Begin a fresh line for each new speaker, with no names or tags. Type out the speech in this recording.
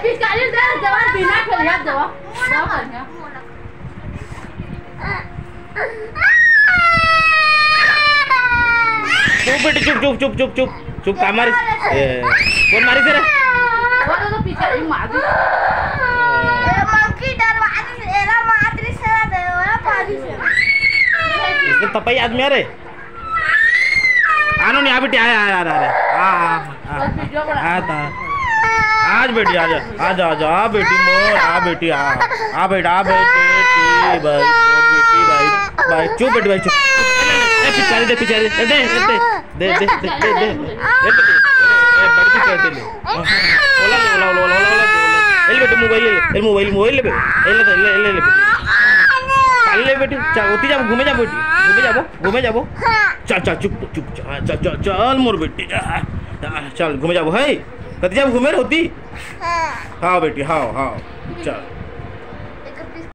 पिचकारी दे जवान बिना खेलिया दवा दवा कर
चुप बेटी चुप चुप चुप चुप चुप चुप का मारी कौन मारी तेरे
वो तो पिचकारी मार दी मंकी डरवादी एला मात्री से दे वो पादी से
इसको तपाई आदमी अरे आनो नहीं आ बेटी आ आ आज बेटी आ जा आ बेटी मोर आ बेटी आ बेटा बेटी भाई भाई चुप बेटी भाई चुप पिचकारी दे दे बड़ी पिचकारी ले ओला एल बेटी मोबाइल ले ले बेटी उठी जा घूमे जा बेटी घूमे जाबो चल चुप मोर बेटी चल घूमे जाबो है कति जाब घूमे होती हाँ बेटी हाँ चल